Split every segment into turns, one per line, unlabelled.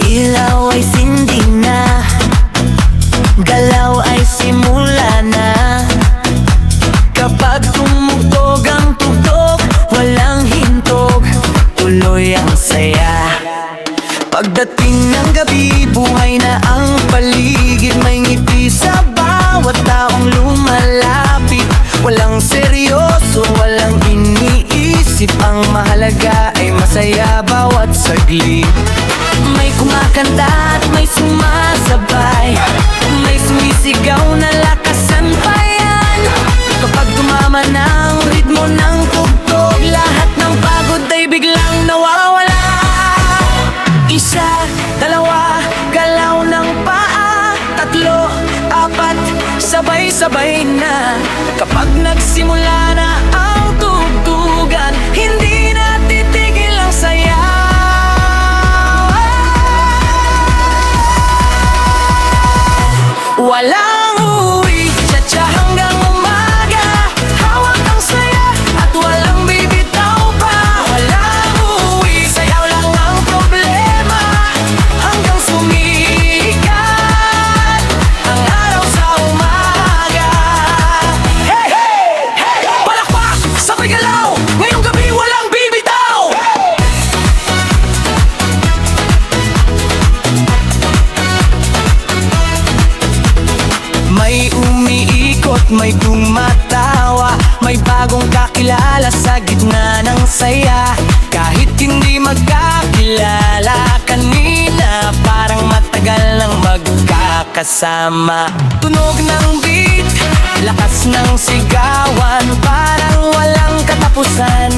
Ilaw ay sindi na, galaw ay simula na. Kapag tumugtog ang tugtog, walang hintog, tuloy ang saya. Pagdating ng gabi, buhay na ang paligid. May ngiti sa bawat taong lumalapit. Walang seryoso, walang iniisip. Ang mahalaga ay masaya bawat saglit. May kumakanta at may sumasabay, may sumisigaw na lakasan pa yan. Kapag tumama ng ritmo ng tugtog, lahat ng pagod ay biglang nawawala. Isa, dalawa, galaw ng paa. Tatlo, apat, sabay-sabay na. Kapag nagsimula na ang tugtugan, hindi na titigil ang saya. Walang uwi, cha-cha hanggang umaga. Hawak ang saya at walang bibitaw pa. Walang uwi, sayaw lang ang problema, hanggang sumikat ang araw sa umaga. Hey, hey, hey! Palakpak, sabay galaw, ngayong gabi walang bibitaw. May umiikot, may tumatawa, may bagong kakilala sa gitna ng saya. Kahit hindi magkakilala kanina, parang matagal nang magkakasama. Tunog ng beat, lakas ng sigawan, parang walang katapusan.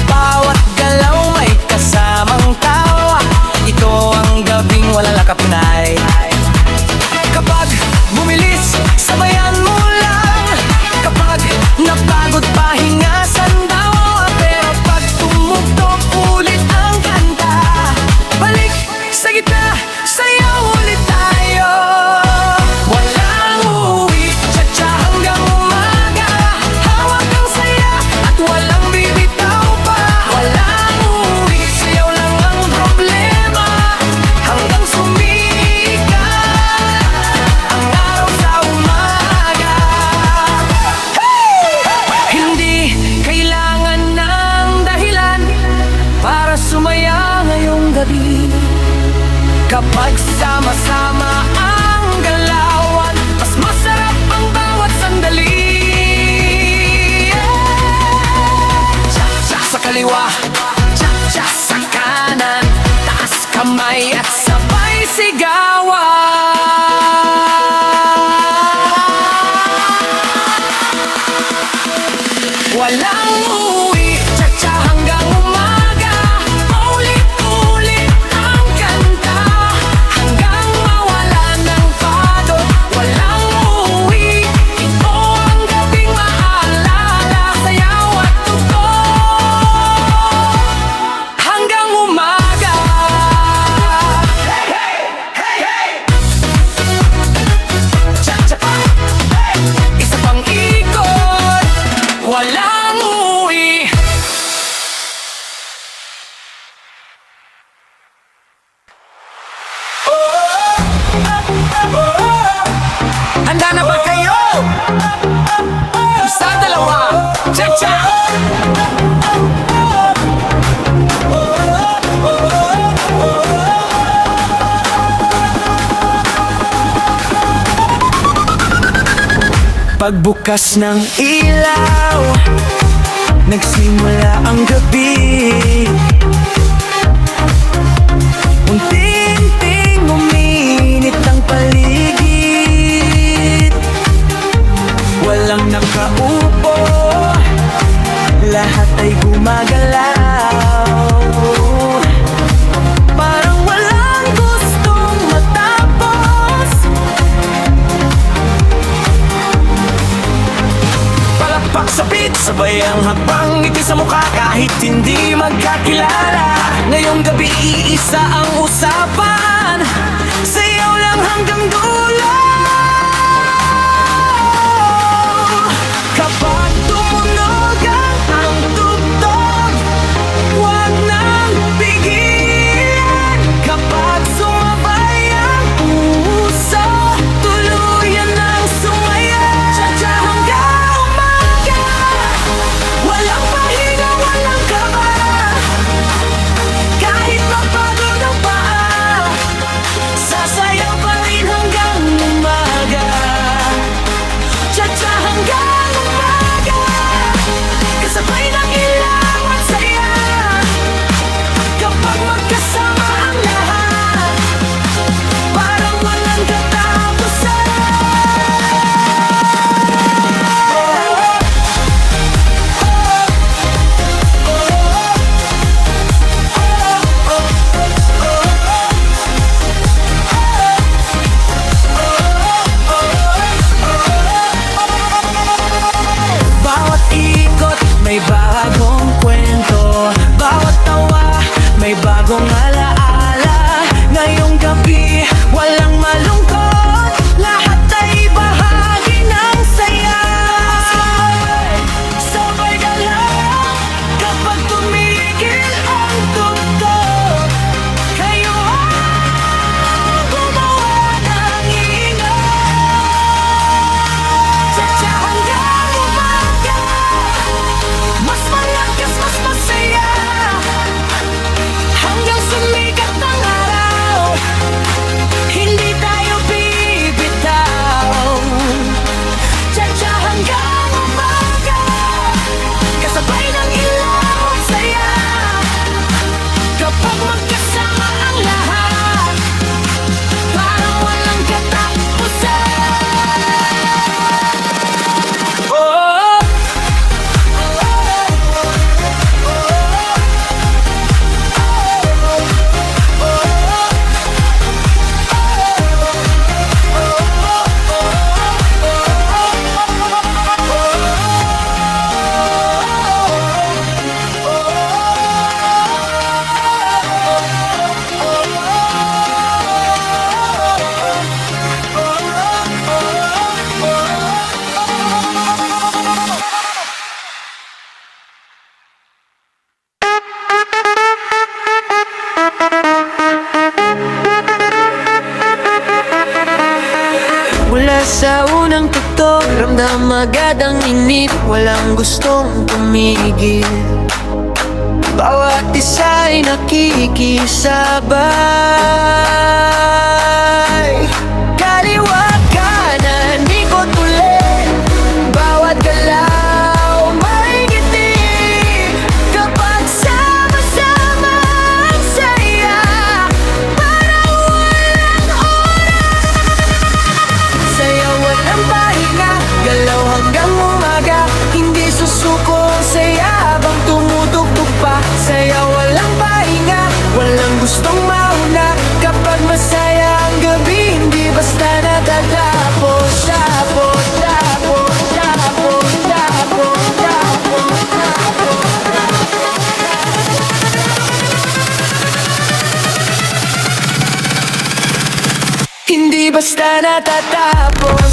Bawat galaw may kasamang tawa, ito ang gabing walang lakapunay. Kapag bumilis, sabayan mo lang. Kapag napagod, pahingasan daw. Pero pag tumugtog ulit ang kanta, balik sa gitna, sayaw ulit tayo. Walang uwi, cha-cha hanggang umaga. Hawak ang saya at walang bibitaw pa. Walang uwi, sayaw lang ang problema, hanggang sumikat ang araw sa umaga. Hindi kailangan ng dahilan para sumaya ngayong gabi. Kapag sama-sama ang galawan, mas masarap ang bawat sandali. Cha-cha sa kaliwa, cha-cha sa kanan, taas kamay at sabay sigawan. Walang uwi, cha-cha hanggang umaga. Paulit-ulit ang kanta, hanggang mawala ng pagod. Walang uwi, ito ang gabing maalala. Sayaw at tugtog hanggang umaga. Hey, hey, hey, hey! Cha-cha pa, hey! Isa pang ikot, walang uwi. Handa na ba kayo? Isa, dalawa, cha-cha! Pagbukas ng ilaw, nagsimula ang gabi. Unti-unting uminit ang paligid. Walang nakaupo, lahat ay gumagalaw. Parang walang gustong matapos. Palakpak sa beat, sabay ang habang ngiti sa mukha. Kahit hindi magkakilala, ngayong gabi iisa ang usapan. Sayaw hanggang dulo. Kapag tumunog ang tugtog, huwag nang pigilan. Kapag sumabay ang puso, tuluyan ng sumaya. Tsa-tsa hanggang umaga, walang pahinga, walang kaba. Kahit mapagod ang paa, sasayaw pa rin hanggang umaga. Tsa-tsa hanggang umaga, kasabay ng ilaw at saya. Kapag magkasama ang lahat, parang walang katapusan. Bawat ikot may bagong kwento, bawat tawa may bagong alaala. Ngayong gabi walang malungkot, lahat ay bahagi ng saya. Sabay galaw kapag tumigil ang tugtog, kayo ang gumawa ng ingay. Tsa-tsa hanggang umaga, mas malakas, mas masaya. Hanggang sumikat ang araw, hindi tayo bibitaw. Tsa-tsa hanggang umaga, kasabay ng ilaw at saya. Kapag magkasama ang lahat, parang walang katapusan. Oh, mula sa unang tugtog, ramdam agad ang init, walang gustong tumigil. Bawat isa'y nakikisabay. Kaliwa kanan, ikot ulit, bawat galaw may ngiti. Kapag sama-sama ang saya, parang walang oras. Sayaw walang pahinga, galaw hanggang umaga. Hindi susuko ang saya habang tumutugtog pa. Sayaw walang pahinga, walang gustong mauna. Kapag masaya ang gabi, hindi basta natatapos. Tapos, tapos, tapos, tapos, tapos, tapos. Hindi basta natatapos.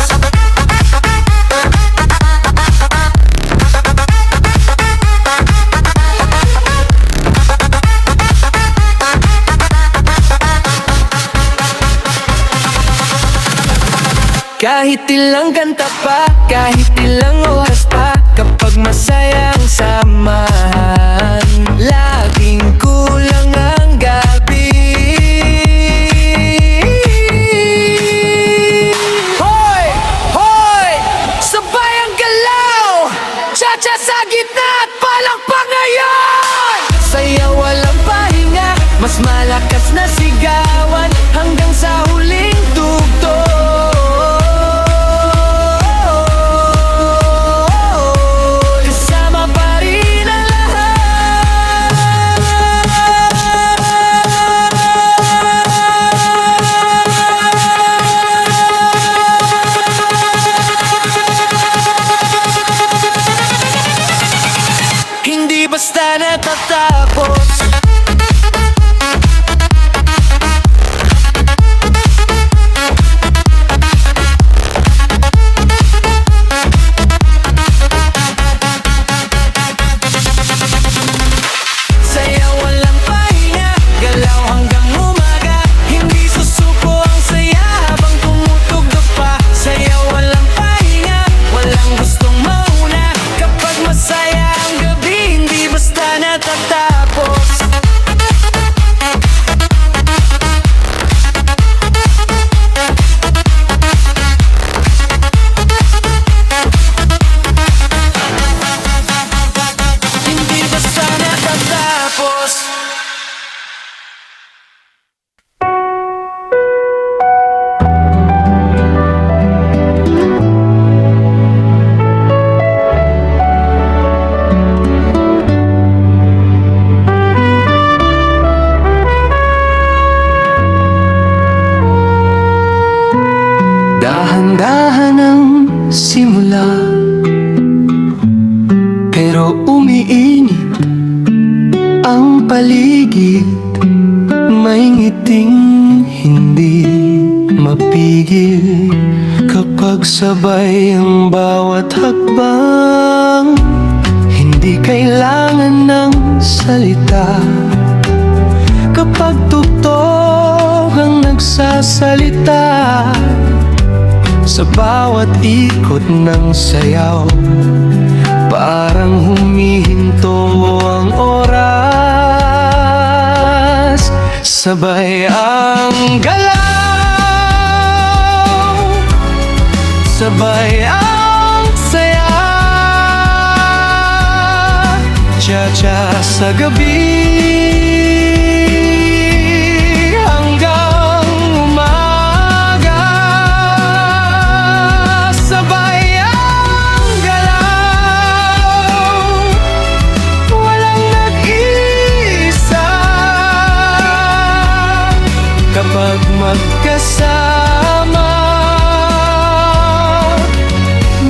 Kahit ilang kanta pa, kahit ilang oras pa, kapag masaya ang samahan, laging kulang ang gabi. Hoy! Hoy! Sabay ang galaw! Tsa-tsa sa gitna at palakpak ngayon! Sayaw walang pahinga, mas malakas na sigawan, hanggang sa huling tugtog. Basta natatapos. matapos.
Dahan-dahan ang simula, pero umiinit ang paligid. May ngiting hindi mapigil kapag sabay ang bawat hakbang. Hindi kailangan ng salita kapag tugtog ang nagsasalita. Sa bawat ikot ng sayaw, parang humihinto ang oras. Sabay ang galaw, sabay ang saya, cha-cha sa gabi hanggang umaga. Sabay ang galaw, walang nag-iisa. Kapag magkasama,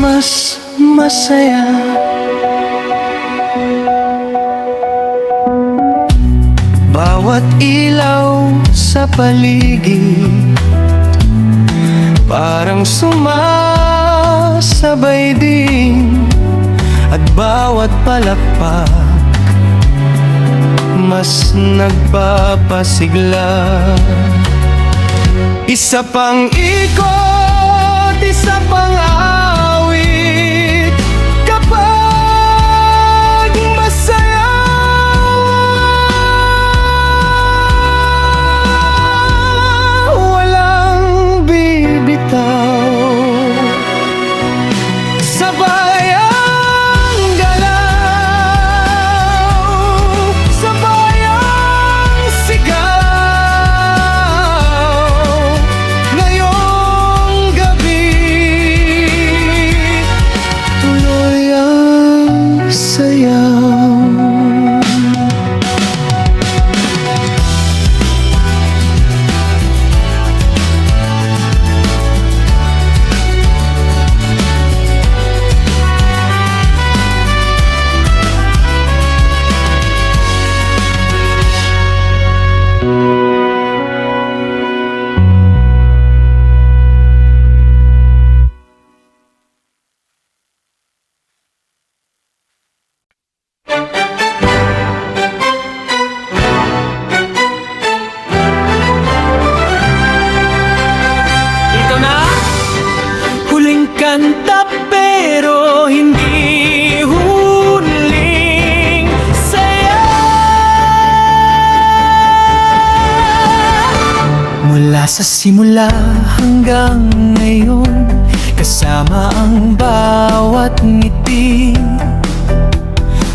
mas masaya. Bawat ilaw sa paligid parang sumasabay din, at bawat palakpak mas nagpapasigla. Isa pang ikot, isa pang awit, kapag masaya. Walang bibitaw, sabay ang galaw, sabay ang sigaw. Ngayong gabi, tuloy ang sayaw. Ito na, huling kanta pero hindi huling saya. Mula sa simula hanggang ngayon, kasama ang bawat ngiti.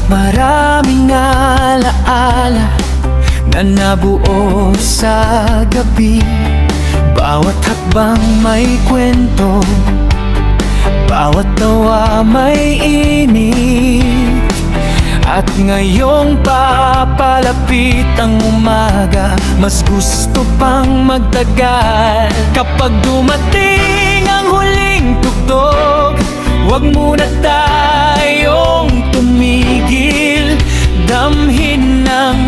Maraming alaala na nabuo sa gabi. Bawat hakbang may kwento, bawat tawa may init. At ngayong papalapit ang umaga, mas gusto pang magtagal. Kapag dumating ang huling tugtog, huwag muna tayong tumigil. Damhin ng